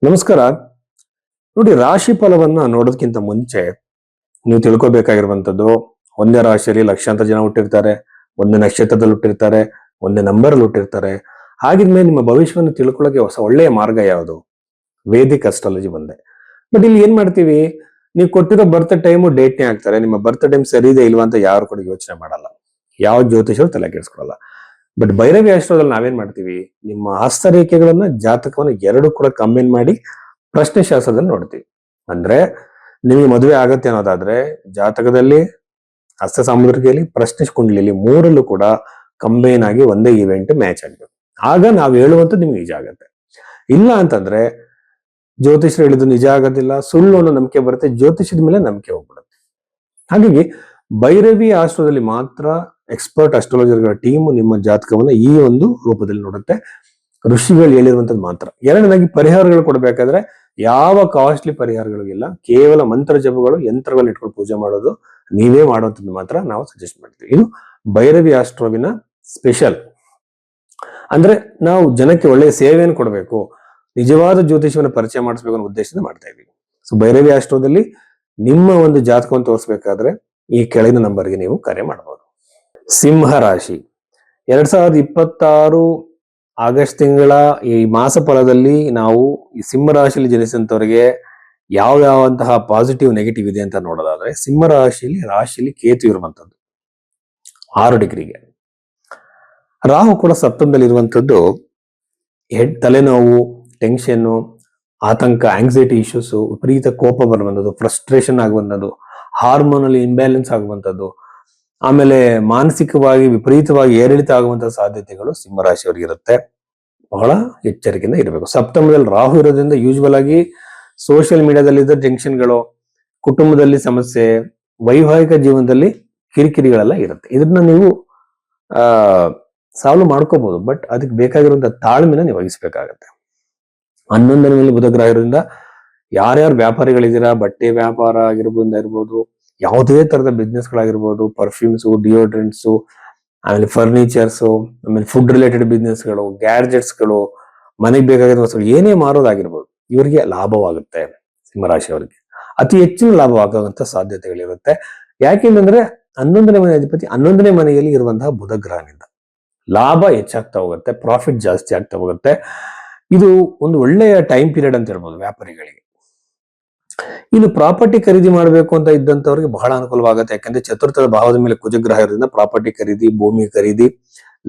ನಮಸ್ಕಾರ. ನೋಡಿ, ರಾಶಿ ಫಲವನ್ನ ನೋಡೋದಕ್ಕಿಂತ ಮುಂಚೆ ನೀವು ತಿಳ್ಕೊಬೇಕಾಗಿರುವಂತದ್ದು, ಒಂದೇ ರಾಶಿಯಲ್ಲಿ ಲಕ್ಷಾಂತರ ಜನ ಹುಟ್ಟಿರ್ತಾರೆ, ಒಂದೇ ನಕ್ಷತ್ರದಲ್ಲಿ ಹುಟ್ಟಿರ್ತಾರೆ, ಒಂದೇ ನಂಬರ್ ಅಲ್ಲಿ ಹುಟ್ಟಿರ್ತಾರೆ. ಹಾಗಿದ್ಮೇಲೆ ನಿಮ್ಮ ಭವಿಷ್ಯವನ್ನು ತಿಳ್ಕೊಳ್ಳೋಕೆ ಒಳ್ಳೆಯ ಮಾರ್ಗ ಯಾವುದು? ವೇದಿಕ್ ಅಸ್ಟ್ರಾಲಜಿ ಬಂದೆ. ಬಟ್ ಇಲ್ಲಿ ಏನ್ ಮಾಡ್ತೀವಿ, ನೀವು ಕೊಟ್ಟಿರೋ ಬರ್ತ್ ಟೈಮು ಡೇಟ್ನೇ ಹಾಕ್ತಾರೆ. ನಿಮ್ಮ ಬರ್ತ್ ಟೈಮ್ ಸರಿ ಇದೆ ಇಲ್ವಾ ಅಂತ ಯಾರು ಕೂಡ ಯೋಚನೆ ಮಾಡಲ್ಲ. ಯಾವ ಜ್ಯೋತಿಷರು ತಲೆ ಕೆಡಿಸ್ಕೊಳ್ಳಲ್ಲ. ಬಟ್ ಭೈರವಿ ಆಸ್ಟ್ರೋದಲ್ಲಿ ನಾವೇನ್ ಮಾಡ್ತೀವಿ, ನಿಮ್ಮ ಹಸ್ತರೇಖೆಗಳನ್ನ ಜಾತಕವನ್ನ ಎರಡು ಕೂಡ ಕಂಬೈನ್ ಮಾಡಿ ಪ್ರಶ್ನೆ ಶಾಸ್ತ್ರದಲ್ಲಿ ನೋಡ್ತೀವಿ. ಅಂದ್ರೆ ನಿಮಗೆ ಮದುವೆ ಆಗತ್ತೆ ಅನ್ನೋದಾದ್ರೆ ಜಾತಕದಲ್ಲಿ, ಹಸ್ತ ಸಾಮುದ್ರಿಕೆಯಲ್ಲಿ, ಪ್ರಶ್ನೆ ಕುಂಡಲಿಯಲ್ಲಿ ಮೂರಲ್ಲೂ ಕೂಡ ಕಂಬೈನ್ ಆಗಿ ಒಂದೇ ಇವೆಂಟ್ ಮ್ಯಾಚ್ ಆಗ್ಬೇಕು. ಆಗ ನಾವು ಹೇಳುವಂಥದ್ದು ನಿಮ್ಗೆ ನಿಜ ಆಗತ್ತೆ. ಇಲ್ಲ ಅಂತಂದ್ರೆ ಜ್ಯೋತಿಷರು ಹೇಳಿದ್ದು ನಿಜ ಆಗೋದಿಲ್ಲ, ಸುಳ್ಳು ಅನ್ನೋ ನಂಬಿಕೆ ಬರುತ್ತೆ, ಜ್ಯೋತಿಷದ ಮೇಲೆ ನಂಬಿಕೆ ಹೋಗ್ಬಿಡುತ್ತೆ. ಹಾಗಾಗಿ ಭೈರವಿ ಆಸ್ಟ್ರೋದಲ್ಲಿ ಮಾತ್ರ ಎಕ್ಸ್ಪರ್ಟ್ ಅಸ್ಟ್ರಾಲಜರ್ಗಳ ಟೀಮ್ ನಿಮ್ಮ ಜಾತಕವನ್ನ ಈ ಒಂದು ರೂಪದಲ್ಲಿ ನೋಡುತ್ತೆ. ಋಷಿಗಳು ಹೇಳಿರುವಂತದ್ದು ಮಾತ್ರ. ಎರಡನೇದಾಗಿ ಪರಿಹಾರಗಳು ಕೊಡಬೇಕಾದ್ರೆ ಯಾವ ಕಾಸ್ಟ್ಲಿ ಪರಿಹಾರಗಳು ಇಲ್ಲ, ಕೇವಲ ಮಂತ್ರ ಜಪಗಳು, ಯಂತ್ರಗಳನ್ನ ಇಟ್ಕೊಂಡು ಪೂಜೆ ಮಾಡೋದು, ನೀವೇ ಮಾಡುವಂಥದ್ದು ಮಾತ್ರ ನಾವು ಸಜೆಸ್ಟ್ ಮಾಡ್ತೀವಿ. ಇದು ಭೈರವಿ ಆಸ್ಟ್ರೋವಿನ ಸ್ಪೆಷಲ್. ಅಂದ್ರೆ ನಾವು ಜನಕ್ಕೆ ಒಳ್ಳೆಯ ಸೇವೆಯನ್ನು ಕೊಡಬೇಕು, ನಿಜವಾದ ಜ್ಯೋತಿಷವನ್ನು ಪರಿಚಯ ಮಾಡಿಸ್ಬೇಕು ಅನ್ನೋ ಉದ್ದೇಶದಿಂದ ಮಾಡ್ತಾ ಇದ್ದೀವಿ. ಸೊ ಭೈರವಿ ಆಸ್ಟ್ರೋದಲ್ಲಿ ನಿಮ್ಮ ಒಂದು ಜಾತಕವನ್ನು ತೋರಿಸ್ಬೇಕಾದ್ರೆ ಈ ಕೆಳಗಿನ ನಂಬರ್ಗೆ ನೀವು ಕರೆ ಮಾಡಬಹುದು. ಸಿಂಹ ರಾಶಿ 2026 ಆಗಸ್ಟ್ ತಿಂಗಳ ಈ ಮಾಸ ಫಲದಲ್ಲಿ ನಾವು ಈ ಸಿಂಹ ರಾಶಿಯಲ್ಲಿ ಜನಿಸಿದಂತವರಿಗೆ ಯಾವ್ಯಾವಂತಹ ಪಾಸಿಟಿವ್ ನೆಗೆಟಿವ್ ಇದೆ ಅಂತ ನೋಡೋದಾದ್ರೆ, ಸಿಂಹ ರಾಶಿಯಲ್ಲಿ ಕೇತು ಇರುವಂತದ್ದು 6 ಡಿಗ್ರಿಗೆ. ರಾಹು ಕೂಡ ಸಪ್ತಮದಲ್ಲಿ ಇರುವಂತದ್ದು ತಲೆನೋವು, ಟೆನ್ಷನ್, ಆತಂಕ, ಆಂಗ್ಸೈಟಿ ಇಶ್ಯೂಸ್, ವಿಪರೀತ ಕೋಪ ಬರುವಂಥದ್ದು, ಫ್ರಸ್ಟ್ರೇಷನ್ ಆಗುವಂಥದ್ದು, ಹಾರ್ಮೋನಲ್ ಇಂಬ್ಯಾಲೆನ್ಸ್ ಆಗುವಂಥದ್ದು, ಆಮೇಲೆ ಮಾನಸಿಕವಾಗಿ ವಿಪರೀತವಾಗಿ ಏರಿಳಿತ ಆಗುವಂತಹ ಸಾಧ್ಯತೆಗಳು ಸಿಂಹರಾಶಿಯವರಿಗೆ ಇರುತ್ತೆ. ಬಹಳ ಎಚ್ಚರಿಕೆಯಿಂದ ಇರಬೇಕು. ಸಪ್ತಮದಲ್ಲಿ ರಾಹು ಇರೋದ್ರಿಂದ ಯೂಶುವಲ್ ಆಗಿ ಸೋಷಿಯಲ್ ಮೀಡಿಯಾದಲ್ಲಿದ್ದ ಟೆನ್ಷನ್ಗಳು, ಕುಟುಂಬದಲ್ಲಿ ಸಮಸ್ಯೆ, ವೈವಾಹಿಕ ಜೀವನದಲ್ಲಿ ಕಿರಿಕಿರಿಗಳೆಲ್ಲ ಇರುತ್ತೆ. ಇದನ್ನ ನೀವು ಸಾಲ್ವ್ ಮಾಡ್ಕೋಬಹುದು. ಬಟ್ ಅದಕ್ಕೆ ಬೇಕಾಗಿರುವಂತಹ ತಾಳ್ಮೆನ ನೀವು ವಹಿಸ್ಬೇಕಾಗತ್ತೆ. 11ನೇ ಮನೆಯಲ್ಲಿ ಬುಧ ಗ್ರಹ ಇರೋದ್ರಿಂದ ಯಾರ್ಯಾರು ವ್ಯಾಪಾರಿಗಳಿದ್ದೀರಾ, ಬಟ್ಟೆ ವ್ಯಾಪಾರ ಇರ್ಬೋದು, ಯಾವುದೇ ತರದ ಬಿಸ್ನೆಸ್ ಗಳಾಗಿರ್ಬೋದು, ಪರ್ಫ್ಯೂಮ್ಸು, ಡಿಯೋಡ್ರೆಂಟ್ಸು, ಆಮೇಲೆ ಫರ್ನಿಚರ್ಸು, ಆಮೇಲೆ ಫುಡ್ ರಿಲೇಟೆಡ್ ಬಿಸ್ನೆಸ್ಗಳು, ಗ್ಯಾಡ್ಜೆಟ್ಸ್ಗಳು, ಮನೆಗೆ ಬೇಕಾಗಿರೋ ವಸ್ತುಗಳು ಏನೇ ಮಾರೋದಾಗಿರ್ಬೋದು, ಇವರಿಗೆ ಲಾಭವಾಗುತ್ತೆ. ಸಿಂಹರಾಶಿಯವರಿಗೆ ಅತಿ ಹೆಚ್ಚಿನ ಲಾಭವಾಗುವಂತ ಸಾಧ್ಯತೆಗಳಿರುತ್ತೆ. ಯಾಕೆಂದ್ರೆ 11ನೇ ಮನೆ ಅಧಿಪತಿ 11ನೇ ಮನೆಯಲ್ಲಿ ಇರುವಂತಹ ಬುಧ ಗ್ರಹನಿಂದ ಲಾಭ ಹೆಚ್ಚಾಗ್ತಾ ಹೋಗುತ್ತೆ, ಪ್ರಾಫಿಟ್ ಜಾಸ್ತಿ ಆಗ್ತಾ ಹೋಗುತ್ತೆ. ಇದು ಒಂದು ಒಳ್ಳೆಯ ಟೈಮ್ ಪೀರಿಯಡ್ ಅಂತ ಹೇಳ್ಬೋದು ವ್ಯಾಪಾರಿಗಳಿಗೆ. ಇನ್ನು ಪ್ರಾಪರ್ಟಿ ಖರೀದಿ ಮಾಡಬೇಕು ಅಂತ ಇದ್ದಂತವ್ರಿಗೆ ಬಹಳ ಅನುಕೂಲವಾಗುತ್ತೆ. ಯಾಕಂದ್ರೆ ಚತುರ್ಥದ ಭಾವದ ಮೇಲೆ ಕುಜಗ್ರಹ ಇರೋದ್ರಿಂದ ಪ್ರಾಪರ್ಟಿ ಖರೀದಿ, ಭೂಮಿ ಖರೀದಿ,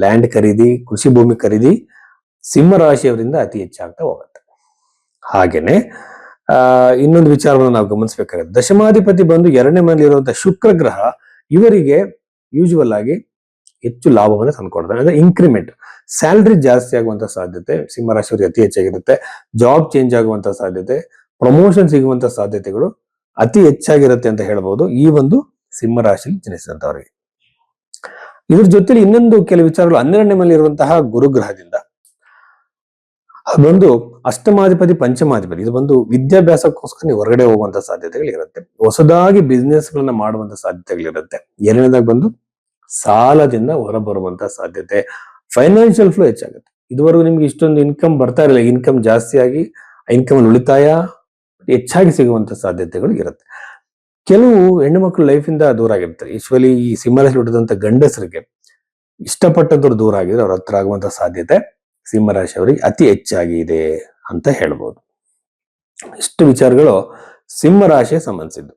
ಲ್ಯಾಂಡ್ ಖರೀದಿ, ಕೃಷಿ ಭೂಮಿ ಖರೀದಿ ಸಿಂಹ ರಾಶಿಯವರಿಂದ ಅತಿ ಹೆಚ್ಚಾಗ್ತಾ ಹೋಗುತ್ತೆ. ಹಾಗೇನೆ ಇನ್ನೊಂದು ವಿಚಾರವನ್ನು ನಾವು ಗಮನಿಸಬೇಕಾಗುತ್ತೆ. ದಶಮಾಧಿಪತಿ ಬಂದು 2ನೇ ಮನೆಯಲ್ಲಿ ಇರುವಂತಹ ಶುಕ್ರ ಗ್ರಹ ಇವರಿಗೆ ಯೂಶುವಲ್ ಆಗಿ ಹೆಚ್ಚು ಲಾಭವನ್ನು ತಂದುಕೊಡ್ತಾರೆ. ಅಂದ್ರೆ ಇನ್ಕ್ರಿಮೆಂಟ್, ಸ್ಯಾಲರಿ ಜಾಸ್ತಿ ಆಗುವಂತ ಸಾಧ್ಯತೆ ಸಿಂಹರಾಶಿಯವರಿಗೆ ಅತಿ ಹೆಚ್ಚಾಗಿರುತ್ತೆ. ಜಾಬ್ ಚೇಂಜ್ ಆಗುವಂತ ಸಾಧ್ಯತೆ, ಪ್ರಮೋಷನ್ ಸಿಗುವಂತ ಸಾಧ್ಯತೆಗಳು ಅತಿ ಹೆಚ್ಚಾಗಿರುತ್ತೆ ಅಂತ ಹೇಳ್ಬೋದು ಈ ಒಂದು ಸಿಂಹರಾಶಿಯಲ್ಲಿ ಜನಿಸಿದಂತವರಿಗೆ. ಇದ್ರ ಜೊತೆಲಿ ಇನ್ನೊಂದು ಕೆಲವು ವಿಚಾರಗಳು, 12ನೇ ಮನೆಯಲ್ಲಿ ಇರುವಂತಹ ಗುರುಗ್ರಹದಿಂದ ಅದೊಂದು ಅಷ್ಟಮಾಧಿಪತಿ, ಪಂಚಮಾಧಿಪತಿ, ಇದು ಬಂದು ವಿದ್ಯಾಭ್ಯಾಸಕ್ಕೋಸ್ಕರ ನೀವು ಹೊರಗಡೆ ಹೋಗುವಂತ ಸಾಧ್ಯತೆಗಳಿರುತ್ತೆ. ಹೊಸದಾಗಿ ಬಿಸ್ನೆಸ್ ಗಳನ್ನ ಮಾಡುವಂತ ಸಾಧ್ಯತೆಗಳಿರುತ್ತೆ. ಎರಡನೇದಾಗಿ ಬಂದು ಸಾಲದಿಂದ ಹೊರಬರುವಂತ ಸಾಧ್ಯತೆ, ಫೈನಾನ್ಷಿಯಲ್ ಫ್ಲೋ ಹೆಚ್ಚಾಗುತ್ತೆ. ಇದುವರೆಗೂ ನಿಮ್ಗೆ ಇಷ್ಟೊಂದು ಇನ್ಕಮ್ ಬರ್ತಾ ಇರಲಿಲ್ಲ, ಇನ್ಕಮ್ ಜಾಸ್ತಿ ಆಗಿ ಇನ್ಕಮ್ ಉಳಿತಾಯ ಹೆಚ್ಚಾಗಿ ಸಿಗುವಂತ ಸಾಧ್ಯತೆಗಳು ಇರುತ್ತೆ. ಕೆಲವು ಹೆಣ್ಣು ಮಕ್ಕಳು ಲೈಫಿಂದ ದೂರ ಆಗಿರ್ತಾರೆ. ಯೂಶುವಲಿ ಈ ಸಿಂಹರಾಶಿ ಹುಟ್ಟಿದಂತ ಗಂಡಸರಿಗೆ ಇಷ್ಟಪಟ್ಟಂತವ್ರು ದೂರ ಆಗಿದ್ರೆ ಅವ್ರ ಹತ್ರ ಆಗುವಂತ ಸಾಧ್ಯತೆ ಸಿಂಹರಾಶಿ ಅವರಿಗೆ ಅತಿ ಹೆಚ್ಚಾಗಿ ಇದೆ ಅಂತ ಹೇಳ್ಬೋದು. ಇಷ್ಟು ವಿಚಾರಗಳು ಸಿಂಹರಾಶಿಗೆ ಸಂಬಂಧಿಸಿದ್ದು.